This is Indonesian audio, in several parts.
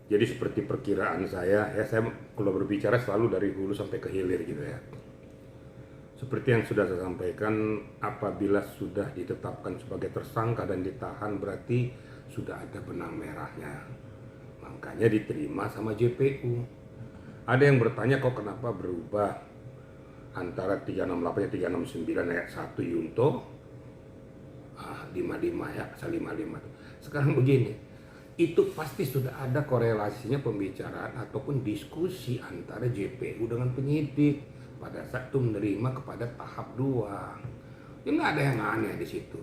Jadi seperti perkiraan saya, ya saya kalau berbicara selalu dari hulu sampai ke hilir gitu ya. Seperti yang sudah saya sampaikan, apabila sudah ditetapkan sebagai tersangka dan ditahan berarti sudah ada benang merahnya. Makanya diterima sama JPU. Ada yang bertanya kok kenapa berubah antara 368 dan 369 ayat 1 Yunto 55 ya, pasal 55. Sekarang begini, itu pasti sudah ada korelasinya pembicaraan ataupun diskusi antara JPU dengan penyidik pada saat itu menerima kepada tahap 2. Ya nggak ada yang aneh di situ.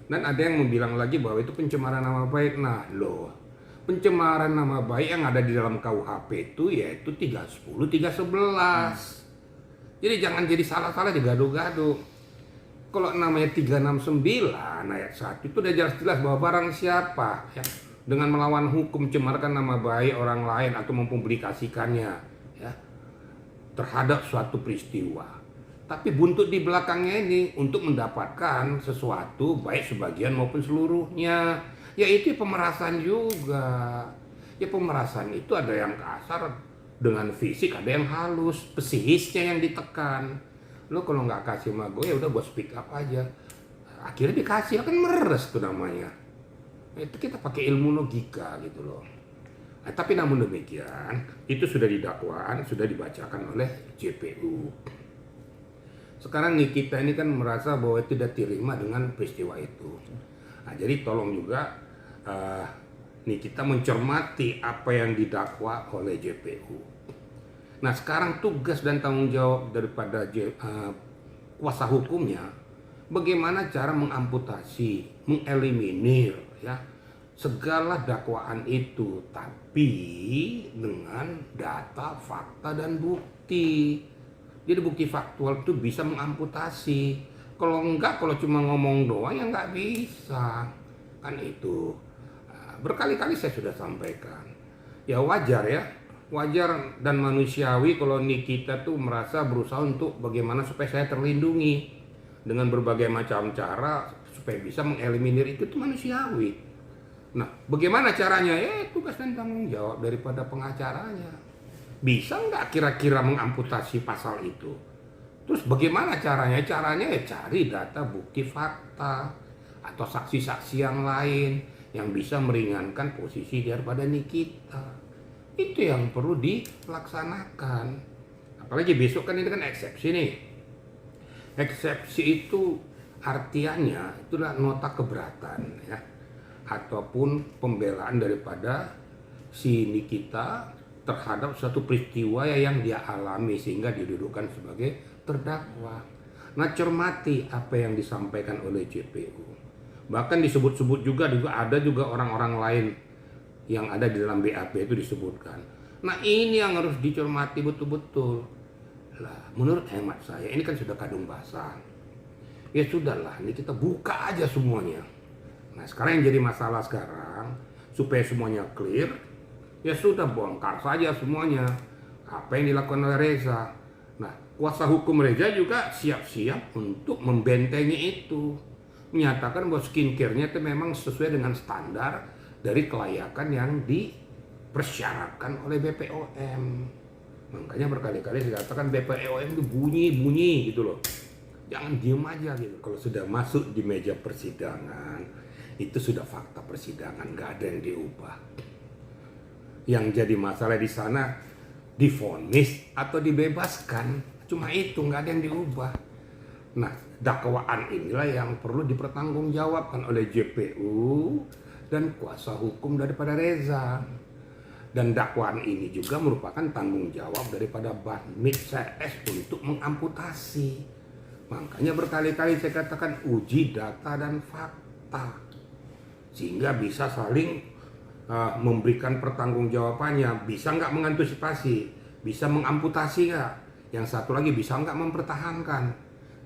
Dan ada yang bilang lagi bahwa itu pencemaran nama baik. Nah loh, pencemaran nama baik yang ada di dalam KUHP itu yaitu 310, 311. Jadi jangan jadi salah-salah digaduh-gaduh. Kalau namanya 369 ayat 1 itu udah jelas-jelas bahwa barang siapa ya dengan melawan hukum cemarkan nama baik orang lain atau mempublikasikannya ya terhadap suatu peristiwa. Tapi buntut di belakangnya ini untuk mendapatkan sesuatu baik sebagian maupun seluruhnya, yaitu pemerasan juga. Ya pemerasan itu ada yang kasar dengan fisik, ada yang halus, psikisnya yang ditekan. Lo kalau nggak kasih sama gue ya udah gue speak up aja. Akhirnya dikasih, akan meres tuh namanya. Itu kita pakai ilmu logika gitu loh. Nah, tapi namun demikian itu sudah didakwaan, sudah dibacakan oleh JPU. Sekarang nih kita ini kan merasa bahwa tidak terima dengan peristiwa itu. Nah, jadi tolong juga nih kita mencermati apa yang didakwa oleh JPU. Nah sekarang tugas dan tanggung jawab daripada kuasa hukumnya, bagaimana cara mengamputasi, mengeliminir ya segala dakwaan itu, tapi dengan data, fakta, dan bukti. Jadi bukti faktual itu bisa mengamputasi. Kalau enggak, kalau cuma ngomong doang ya nggak bisa. Kan itu. Berkali-kali saya sudah sampaikan. Ya wajar ya. Wajar dan manusiawi kalau Nikita tuh merasa berusaha untuk bagaimana supaya saya terlindungi. Dengan berbagai macam cara supaya bisa mengeliminir itu tuh manusiawi. Nah, bagaimana caranya? Ya tugas dan tanggung jawab daripada pengacaranya. Bisa nggak kira-kira mengamputasi pasal itu? Terus bagaimana caranya? Caranya ya cari data, bukti, fakta, atau saksi-saksi yang lain yang bisa meringankan posisi daripada Nikita. Itu yang perlu dilaksanakan. Apalagi besok kan ini kan eksepsi nih. Eksepsi itu artiannya itulah nota keberatan ya, ataupun pembelaan daripada si Nikita terhadap suatu peristiwa yang dia alami sehingga didudukkan sebagai terdakwa. Nah cermati apa yang disampaikan oleh JPU. Bahkan disebut-sebut juga ada juga orang-orang lain yang ada di dalam BAP itu disebutkan. Nah ini yang harus dicermati betul-betul. Lah menurut hemat saya ini kan sudah kadung basah. Ya sudahlah, ini kita buka aja semuanya. Nah sekarang yang jadi masalah sekarang supaya semuanya clear. Ya sudah bongkar saja semuanya apa yang dilakukan oleh Reza. Nah kuasa hukum Reza juga siap-siap untuk membentengi itu, menyatakan bahwa skincare-nya itu memang sesuai dengan standar dari kelayakan yang dipersyaratkan oleh BPOM. Makanya berkali-kali saya katakan BPOM itu bunyi gitu loh, jangan diem aja gitu. Kalau sudah masuk di meja persidangan itu sudah fakta persidangan, nggak ada yang diubah. Yang jadi masalah di sana divonis atau dibebaskan, cuma itu, nggak ada yang diubah. Nah dakwaan inilah yang perlu dipertanggungjawabkan oleh JPU dan kuasa hukum daripada Reza. Dan dakwaan ini juga merupakan tanggung jawab daripada Banmit CS untuk mengamputasi. Makanya berkali-kali saya katakan uji data dan fakta sehingga bisa saling memberikan pertanggungjawabannya. Bisa nggak mengantisipasi, bisa mengamputasi nggak, yang satu lagi bisa nggak mempertahankan.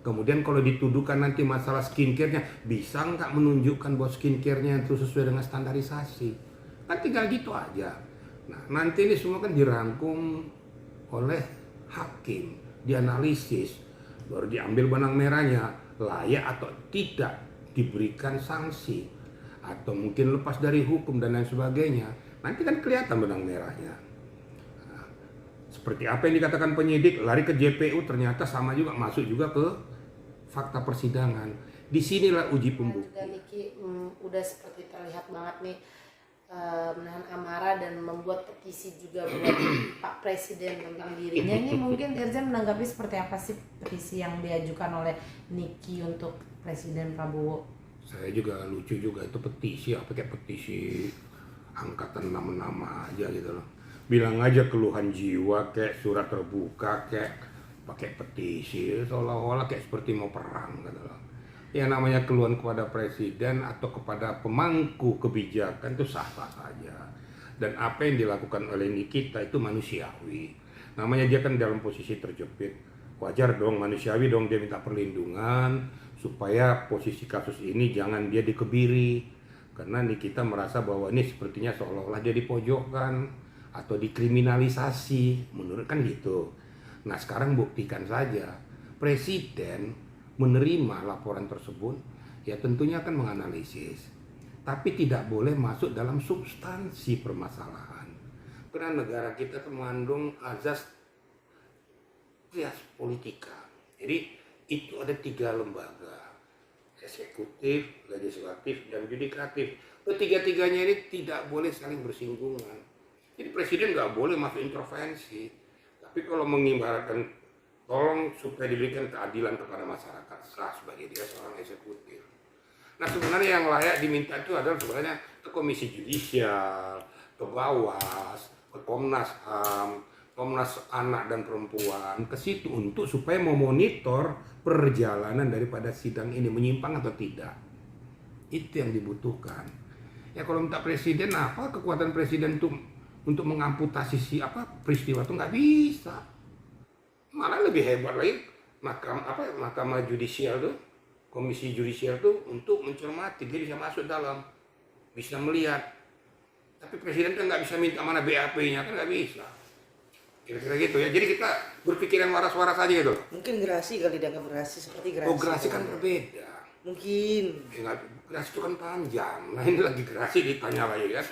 Kemudian kalau dituduhkan nanti masalah skincare-nya, bisa nggak menunjukkan bahwa skincare-nya itu sesuai dengan standarisasi. Kan tinggal gitu aja. Nah nanti ini semua kan dirangkum oleh hakim, dianalisis, baru diambil benang merahnya, layak atau tidak diberikan sanksi atau mungkin lepas dari hukum dan lain sebagainya, nanti kan kelihatan benang merahnya. Nah, seperti apa yang dikatakan penyidik, lari ke JPU ternyata sama juga, masuk juga ke fakta persidangan. Disinilah uji pembuktian. Niki udah seperti terlihat banget nih menahan amarah dan membuat petisi juga buat Pak Presiden tentang dirinya. Ini mungkin Irjen menanggapi seperti apa sih petisi yang diajukan oleh Niki untuk Presiden Prabowo? Saya juga lucu juga, itu petisi apa kayak petisi angkatan nama-nama aja gitu loh. Bilang aja keluhan jiwa kayak surat terbuka kayak pakai petisi, seolah-olah kayak seperti mau perang gitu loh. Ya namanya keluhan kepada presiden atau kepada pemangku kebijakan itu sah-sah saja. Dan apa yang dilakukan oleh Nikita itu manusiawi. Namanya dia kan dalam posisi terjepit. Wajar dong, manusiawi dong dia minta perlindungan supaya posisi kasus ini jangan dia dikebiri. Karena Nikita merasa bahwa ini sepertinya seolah-olah dia dipojokkan atau dikriminalisasi, menurut kan gitu. Nah sekarang buktikan saja, presiden menerima laporan tersebut, ya tentunya akan menganalisis, tapi tidak boleh masuk dalam substansi permasalahan. Karena negara kita mengandung azas trias politika. Jadi itu ada 3 lembaga, eksekutif, legislatif, dan yudikatif. Ketiga-tiganya ini tidak boleh saling bersinggungan. Jadi presiden nggak boleh masuk intervensi. Tapi kalau mengibaratkan tolong supaya diberikan keadilan kepada masyarakat sah sebagai dia seorang eksekutif. Nah sebenarnya yang layak diminta itu adalah sebenarnya ke Komisi Judisial, ke Bawas, ke Komnas HAM, Komnas Anak dan Perempuan, ke situ untuk supaya memonitor perjalanan daripada sidang ini menyimpang atau tidak. Itu yang dibutuhkan. Ya kalau minta presiden, apa kekuatan presiden itu untuk mengamputasi peristiwa itu nggak bisa. Malah lebih hebat lagi mahkamah judisial tuh, komisi judisial tuh untuk mencermati, dia bisa masuk dalam, bisa melihat. Tapi presiden kan nggak bisa minta mana BAP-nya, kan nggak bisa. Kira-kira gitu ya. Jadi kita berpikir yang waras-waras aja gitu. Mungkin gerasi kali dianggap gerasi seperti gerasi. Oh gerasi kan berbeda. Mungkin. Ya, gerasi itu kan panjang. Nah ini lagi gerasi ditanya lagi kan.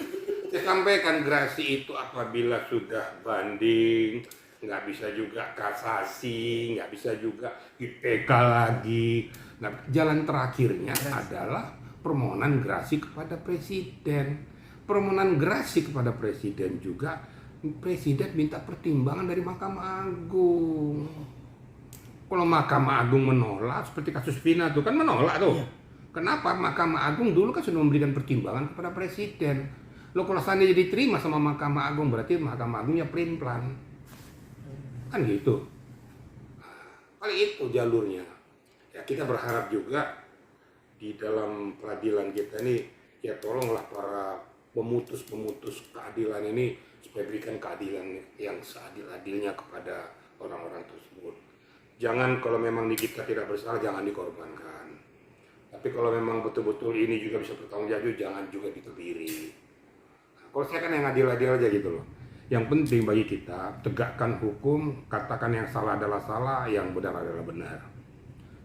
Saya sampaikan gerasi itu apabila sudah banding, nggak bisa juga kasasi, nggak bisa juga IPK lagi. Nah, jalan terakhirnya adalah permohonan gerasi kepada presiden. Permohonan gerasi kepada presiden juga, presiden minta pertimbangan dari Mahkamah Agung. Kalau Mahkamah Agung menolak, seperti kasus Vina tuh kan menolak tuh. Iya. Kenapa? Mahkamah Agung dulu kan sudah memberikan pertimbangan kepada presiden. Loh kalau seandainya diterima sama Mahkamah Agung, berarti Mahkamah Agungnya pelin-pelan. Kan gitu. Paling itu jalurnya. Ya kita berharap juga di dalam peradilan kita ini, ya tolonglah para pemutus keadilan ini supaya berikan keadilan yang seadil-adilnya kepada orang-orang tersebut. Jangan kalau memang kita tidak bersalah, jangan dikorbankan. Tapi kalau memang betul-betul ini juga bisa bertanggung jawab, jangan juga dikebiri. Nah, kalau saya kan yang adil-adil aja gitu loh. Yang penting bagi kita, tegakkan hukum, katakan yang salah adalah salah, yang benar adalah benar.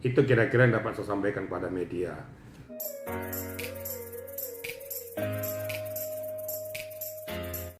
Itu kira-kira yang dapat saya sampaikan pada media.